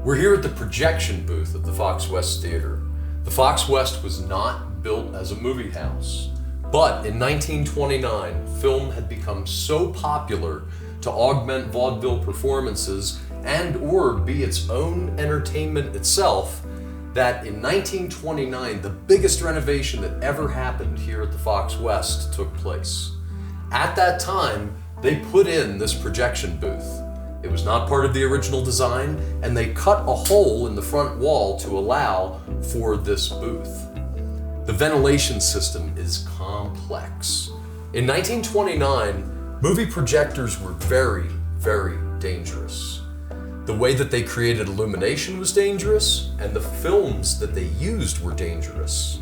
We're here at the projection booth at the Fox West Theater. The Fox West was not built as a movie house, but in 1929, film had become so popular to augment vaudeville performances and or be its own entertainment itself that in 1929, the biggest renovation that ever happened here at the Fox West took place. At that time, they put in this projection booth. It was not part of the original design, and they cut a hole in the front wall to allow for this booth. The ventilation system is complex. In 1929, movie projectors were very, very dangerous. The way that they created illumination was dangerous, and the films that they used were dangerous.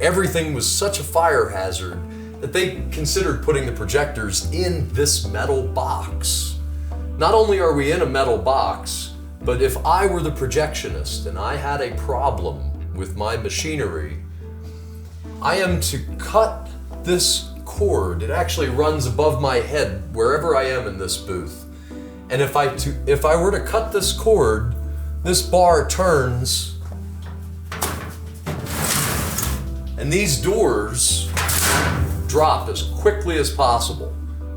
Everything was such a fire hazard that they considered putting the projectors in this metal box. Not only are we in a metal box, but if I were the projectionist and I had a problem with my machinery, I am to cut this cord. It actually runs above my head wherever I am in this booth. And if I were to cut this cord, this bar turns and these doors drop as quickly as possible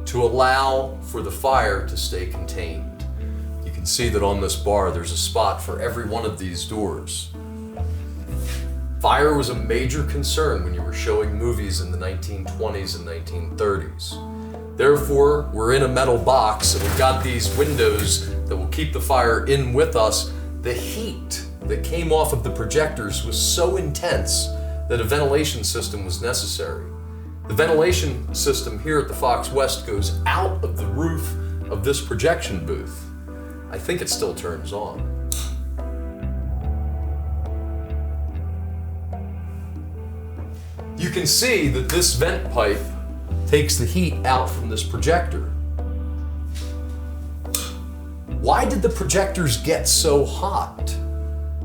to allow for the fire to stay contained. You can see that on this bar there's a spot for every one of these doors. Fire was a major concern when you were showing movies in the 1920s and 1930s. Therefore, we're in a metal box and we've got these windows that will keep the fire in with us. The heat that came off of the projectors was so intense that a ventilation system was necessary. The ventilation system here at the Fox West goes out of the roof of this projection booth. I think it still turns on. You can see that this vent pipe takes the heat out from this projector. Why did the projectors get so hot?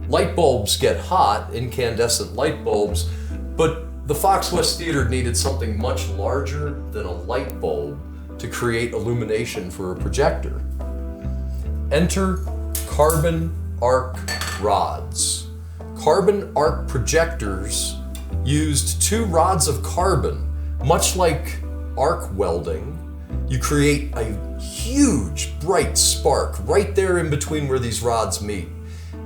Light bulbs get hot, incandescent light bulbs, but the Fox West Theater needed something much larger than a light bulb to create illumination for a projector. Enter carbon arc rods. Carbon arc projectors used two rods of carbon, much like arc welding. You create a huge bright spark right there in between where these rods meet.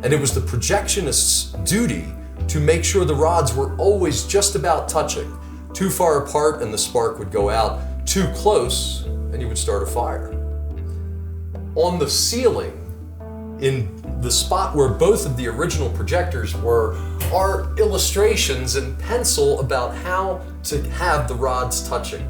And it was the projectionist's duty to make sure the rods were always just about touching. Too far apart and the spark would go out, too close and you would start a fire. On the ceiling, in the spot where both of the original projectors were, are illustrations in pencil about how to have the rods touching.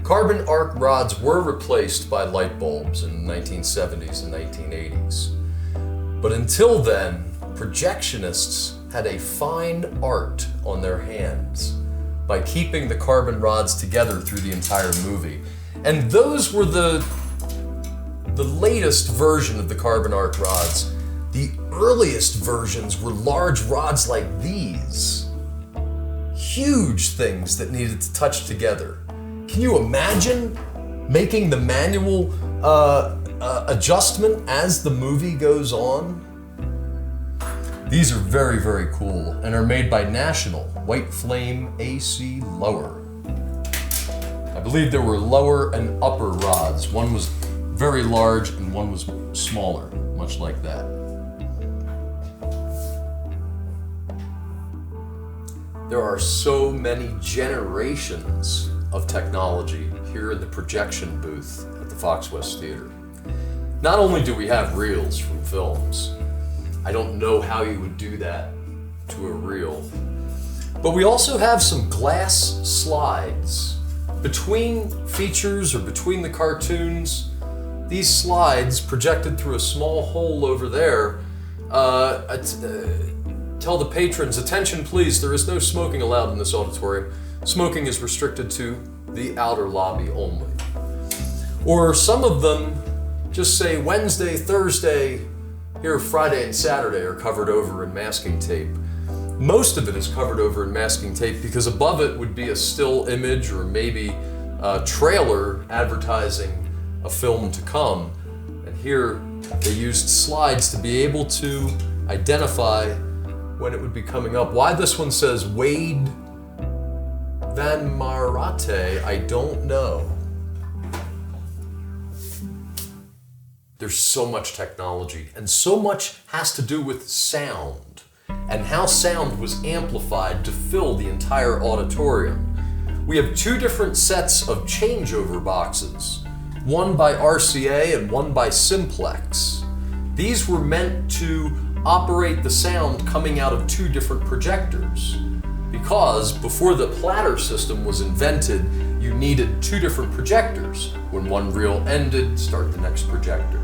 Carbon arc rods were replaced by light bulbs in the 1970s and 1980s. But until then, projectionists had a fine art on their hands by keeping the carbon rods together through the entire movie. And those were the latest version of the carbon arc rods. The earliest versions were large rods like these. Huge things that needed to touch together. Can you imagine making the manual adjustment as the movie goes on? These are very, very cool and are made by National White Flame AC Lower. I believe there were lower and upper rods. One was very large and one was smaller, much like that. There are so many generations of technology here in the projection booth at the Fox West Theater. Not only do we have reels from films, I don't know how you would do that to a reel, but we also have some glass slides. Between features or between the cartoons, these slides projected through a small hole over there tell the patrons, attention please, there is no smoking allowed in this auditorium. Smoking is restricted to the outer lobby only. Or some of them just say Wednesday, Thursday, here Friday and Saturday are covered over in masking tape. Most of it is covered over in masking tape because above it would be a still image or maybe a trailer advertising a film to come. And here They used slides to be able to identify when it would be coming up. Why this one says Wade Van Marate, I don't know. There's so much technology, and so much has to do with sound and how sound was amplified to fill the entire auditorium. We have two different sets of changeover boxes, one by RCA and one by Simplex. These were meant to operate the sound coming out of two different projectors, because before the platter system was invented, you needed two different projectors. When one reel ended, start the next projector.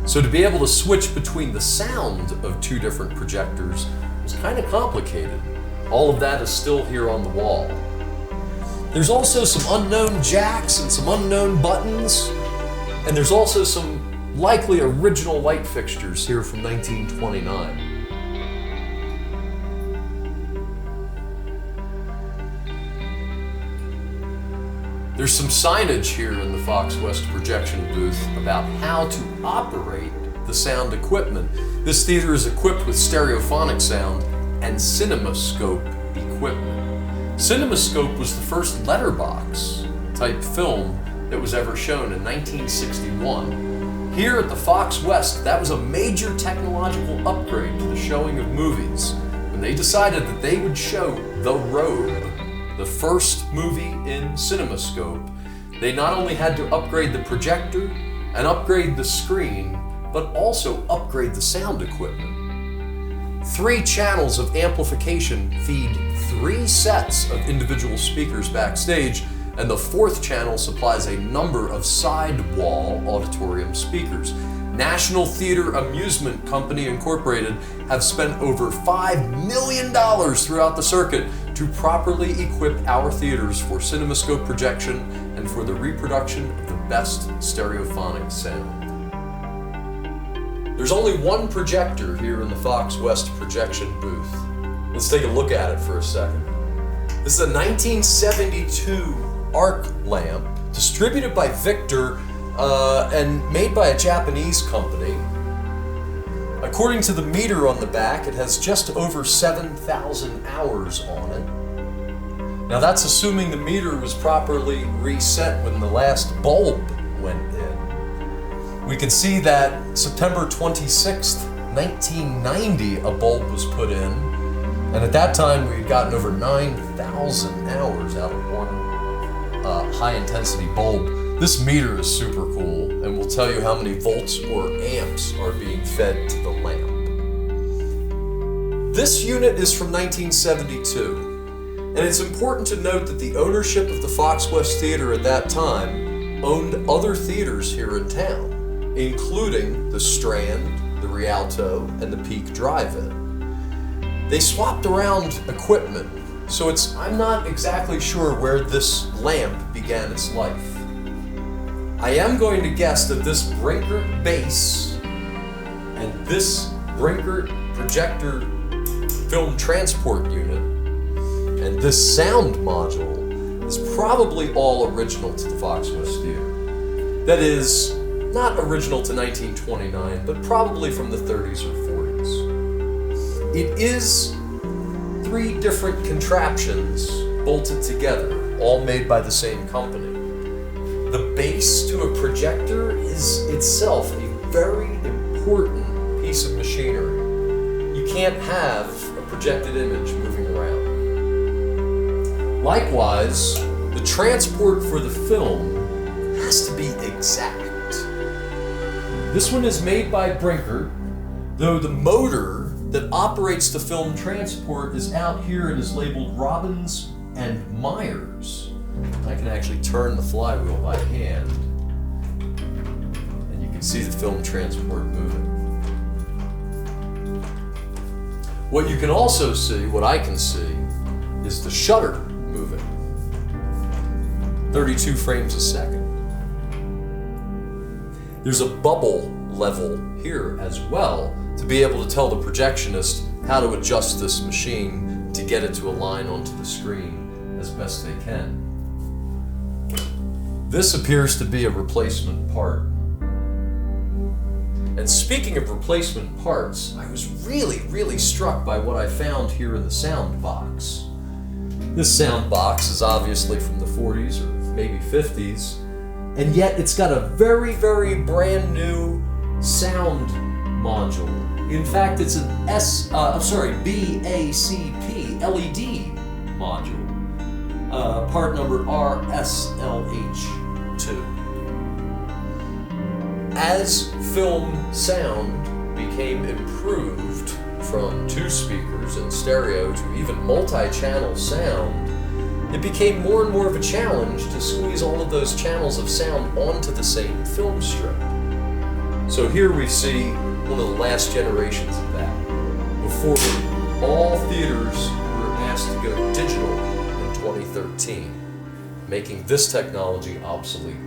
So to be able to switch between the sound of two different projectors was kind of complicated. All of that is still here on the wall. There's also some unknown jacks and some unknown buttons, and there's also some likely original light fixtures here from 1929. There's some signage here in the Fox West projection booth about how to operate the sound equipment. This theater is equipped with stereophonic sound and CinemaScope equipment. CinemaScope was the first letterbox type film that was ever shown in 1961. Here at the Fox West, that was a major technological upgrade to the showing of movies when they decided that they would show The Robe, the first movie in CinemaScope. They not only had to upgrade the projector and upgrade the screen, but also upgrade the sound equipment. 3 channels of amplification feed 3 sets of individual speakers backstage, and the 4th channel supplies a number of sidewall auditorium speakers. National Theater Amusement Company Incorporated have spent over $5 million throughout the circuit to properly equip our theaters for CinemaScope projection and for the reproduction of the best stereophonic sound. There's only one projector here in the Fox West projection booth. Let's take a look at it for a second. This is a 1972 arc lamp distributed by Victor and made by a Japanese company. According to the meter on the back, it has just over 7,000 hours on it. Now that's assuming the meter was properly reset when the last bulb went in. We can see that September 26th, 1990, a bulb was put in, and at that time we had gotten over 9,000 hours out of one high-intensity bulb. This meter is super cool and will tell you how many volts or amps are being fed to the lamp. This unit is from 1972, and it's important to note that the ownership of the Fox West Theater at that time owned other theaters here in town, including the Strand, the Rialto, and the Peak Drive-In. They swapped around equipment, so I'm not exactly sure where this lamp began its life. I am going to guess that this Brinker base and this Brinker projector film transport unit and this sound module is probably all original to the Fox West Theater. That is, not original to 1929, but probably from the 30s or 40s. It is 3 different contraptions bolted together, all made by the same company. The base to a projector is itself a very important piece of machinery. You can't have a projected image moving around. Likewise, the transport for the film has to be exact. This one is made by Brinker, though the motor that operates the film transport is out here and is labeled Robbins and Myers. I can actually turn the flywheel by hand, and you can see the film transport moving. What you can also see, what I can see, is the shutter moving. 32 frames a second. There's a bubble level here as well to be able to tell the projectionist how to adjust this machine to get it to align onto the screen as best they can. This appears to be a replacement part. And speaking of replacement parts, I was really struck by what I found here in the sound box. This sound box is obviously from the 40s or maybe 50s, and yet it's got a very brand new sound module. In fact, it's an BACP LED module, part number RSLH2. As film sound became improved from 2 speakers and stereo to even multi-channel sound, it became more and more of a challenge to squeeze all of those channels of sound onto the same film strip. So here we see one of the last generations of that, before all theaters were asked to go digital in 2013, making this technology obsolete.